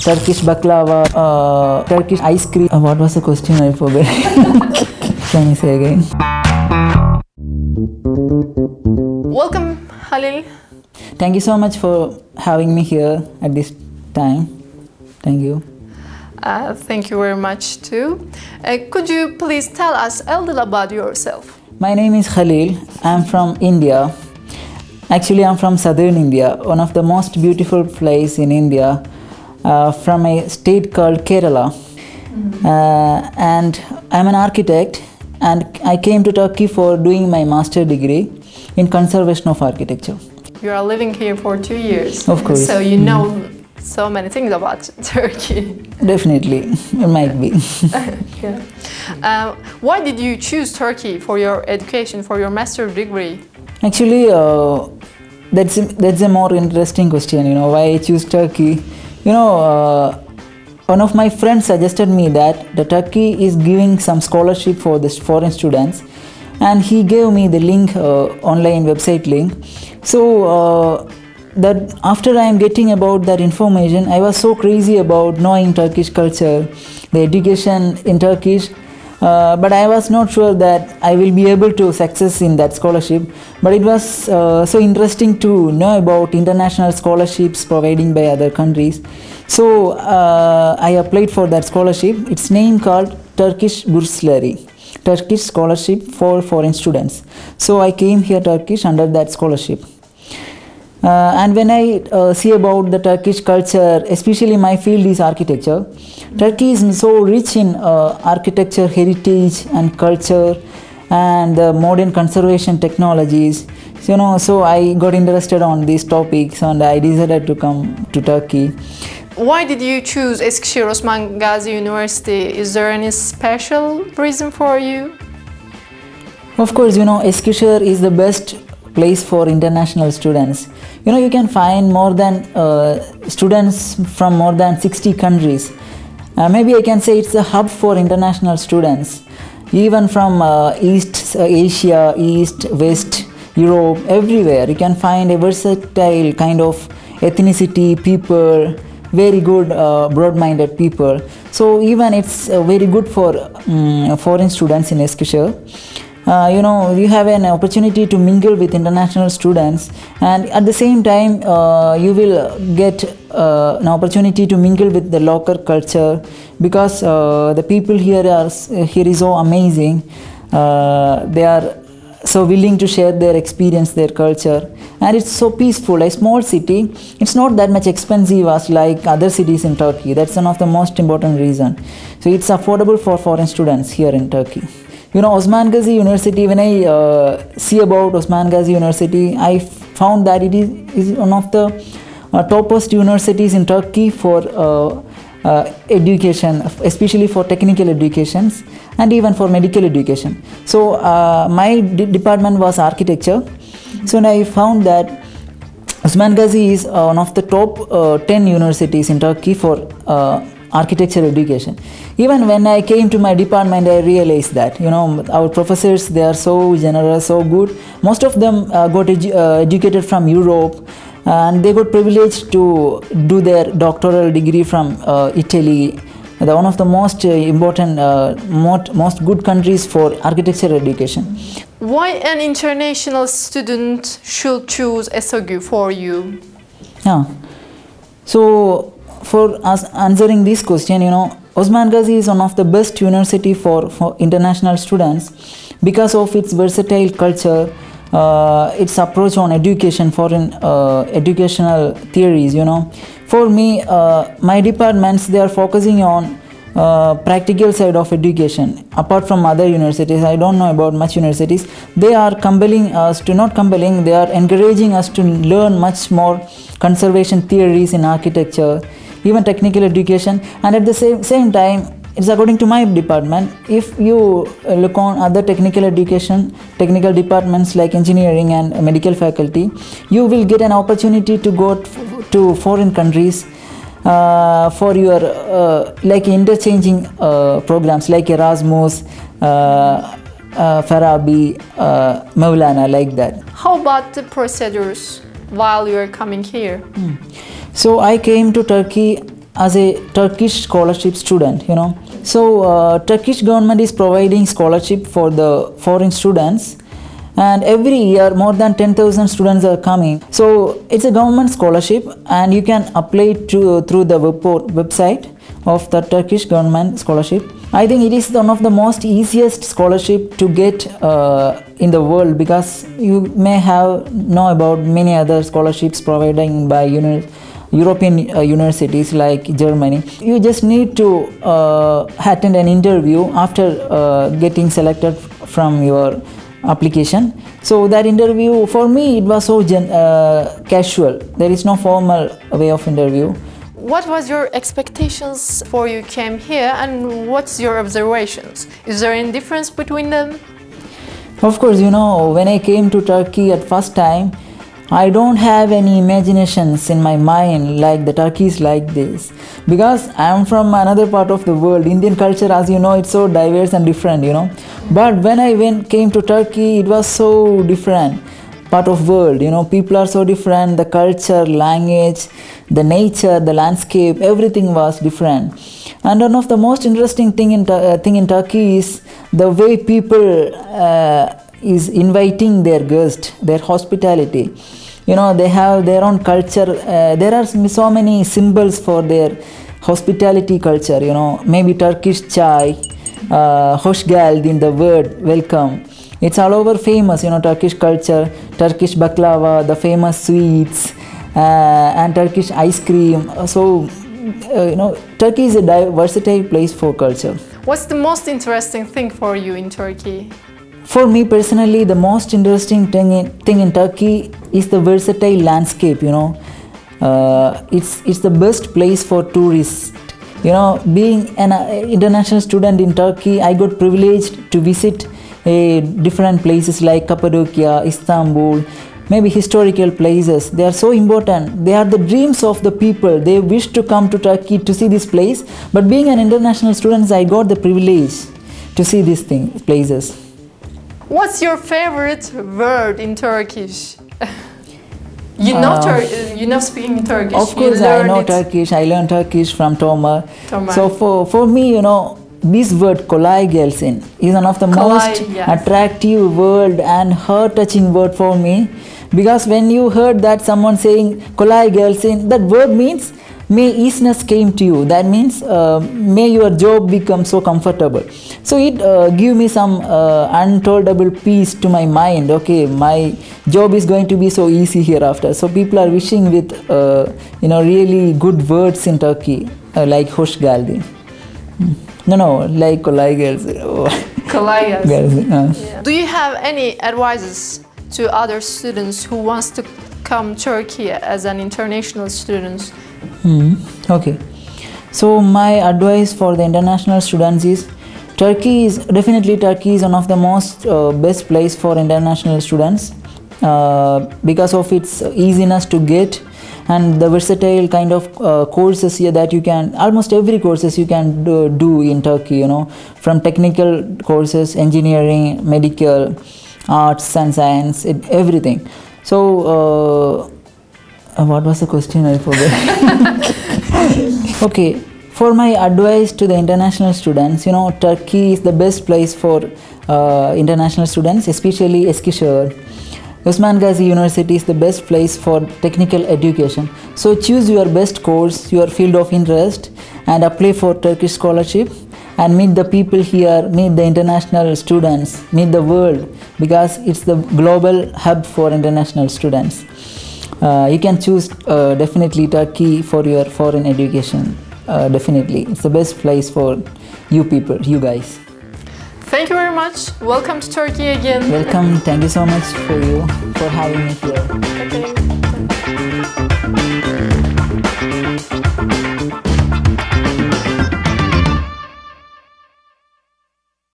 Turkish baklava, Turkish ice cream. What was the question? I forgot. Can you say again? Welcome, Halil. Thank you so much for having me here at this time. Thank you. Thank you very much too. Could you please tell us a little about yourself? My name is Khalil. I'm from India. Actually, I'm from southern India, one of the most beautiful places in India, from a state called Kerala. And I'm an architect, and I came to Turkey for doing my master degree in conservation of architecture. You are living here for 2 years. Of course. So you know so many things about Turkey. Definitely, it might be. Yeah. Why did you choose Turkey for your education, for your master degree? Actually, that's a more interesting question. Why I choose Turkey. One of my friends suggested me that the Turkey is giving some scholarship for the foreign students, and he gave me the link, online website link. So that after I am getting about that information, I was so crazy about knowing Turkish culture, the education in Turkish, but I was not sure that I will be able to success in that scholarship. But it was so interesting to know about international scholarships providing by other countries. So I applied for that scholarship. Its name called Turkish Bursları, Turkish Scholarship for Foreign Students. So I came here Turkish under that scholarship. And when I see about the Turkish culture, especially my field is architecture, Turkey is so rich in architecture, heritage and culture and modern conservation technologies. So I got interested on these topics and I decided to come to Turkey. Why did you choose Eskişehir Osman Gazi University? Is there any special reason for you? Of course, Eskişehir is the best place for international students. You can find more than students from more than 60 countries. Maybe I can say it's a hub for international students, even from East Asia, East, West, Europe, everywhere. You can find a versatile kind of ethnicity, people, very good broad-minded people. So even it's very good for foreign students in Eskişehir. You have an opportunity to mingle with international students, and at the same time you will get an opportunity to mingle with the local culture, because the people here is so amazing. They are so willing to share their experience, their culture, and it's so peaceful. A small city, it's not that much expensive as like other cities in Turkey. That's one of the most important reason. So it's affordable for foreign students here in Turkey. Osman Gazi University, when I see about Osman Gazi University, I found that it is one of the topmost universities in Turkey for education, especially for technical educations and even for medical education. So my department was architecture. So I found that Osman Gazi is one of the top 10 universities in Turkey for architecture education. Even when I came to my department, I realized that our professors, they are so generous, so good. Most of them got educated from Europe, and they got privileged to do their doctoral degree from Italy, one of the most important, most good countries for architecture education. Why an international student should choose ESOGU for you? Yeah. So for us answering this question, Osman Gazi is one of the best university for international students because of its versatile culture, its approach on education, foreign educational theories. For me, my departments, they are focusing on practical side of education. Apart from other universities, I don't know about much universities. They are compelling us to, not compelling, they are encouraging us to learn much more conservation theories in architecture, even technical education, and at the same time, it's according to my department. If you look on other technical education, technical departments like engineering and medical faculty, you will get an opportunity to go to foreign countries for your like interchanging programs like Erasmus, Farabi, Maulana, like that. How about the procedures while you are coming here? So I came to Turkey as a Turkish scholarship student, you know. So Turkish government is providing scholarship for the foreign students, and every year more than 10,000 students are coming. So it's a government scholarship, and you can apply through the website of the Turkish government scholarship. I think it is one of the most easiest scholarship to get in the world, because you may have know about many other scholarships provided by European universities like Germany. You just need to attend an interview after getting selected from your application. So that interview, for me, it was so casual. There is no formal way of interview. What was your expectations before you came here, and what's your observations? Is there any difference between them? Of course, you know, when I came to Turkey at first time, I don't have any imaginations in my mind like the Turkey is like this, because I am from another part of the world. Indian culture, as you know, it's so diverse and different, you know. But when I came to Turkey, it was so different part of world, you know. People are so different, the culture, language, the nature, the landscape, everything was different. And one of the most interesting thing in Turkey is the way people is inviting their guests, their hospitality. You know, they have their own culture. There are so many symbols for their hospitality culture, you know. Maybe Turkish chai, hoş geldin, the word welcome. It's all over famous, you know, Turkish culture, Turkish baklava, the famous sweets, and Turkish ice cream. So, you know, Turkey is a versatile place for culture. What's the most interesting thing for you in Turkey? For me personally, the most interesting thing in Turkey is the versatile landscape, you know. It's the best place for tourists. You know, being an international student in Turkey, I got privileged to visit different places like Cappadocia, Istanbul, maybe historical places. They are so important. They are the dreams of the people. They wish to come to Turkey to see this place. But being an international student, I got the privilege to see these places. What's your favorite word in Turkish? You know speaking Turkish. Of course, I know Turkish. I learned Turkish from Tomar. So for me, you know, this word kolay gelsin is one of the most attractive word and heart-touching word for me, because when you heard that someone saying kolay gelsin, that word means may easiness came to you. That means may your job become so comfortable. So it give me some untoldable peace to my mind. Okay, my job is going to be so easy hereafter. So people are wishing with you know, really good words in Turkey, like hoş geldin. No, like kolay gelsin. Kolay gelsin. Do you have any advices to other students who wants to come Turkey as an international student? Okay, so my advice for the international students is Turkey is one of the most best place for international students because of its easiness to get and the versatile kind of courses here that you can, almost every courses you can do in Turkey, you know, from technical courses, engineering, medical, arts and science, everything. So what was the question? I forgot. Okay, for my advice to the international students, you know, Turkey is the best place for international students, especially Eskişehir. Osman Gazi University is the best place for technical education. So choose your best course, your field of interest, and apply for Turkish scholarship and meet the people here, meet the international students, meet the world, because it's the global hub for international students. You can choose definitely Turkey for your foreign education. Definitely, it's the best place for you people, you guys. Thank you very much. Welcome to Turkey again. Welcome. Thank you so much for having me here.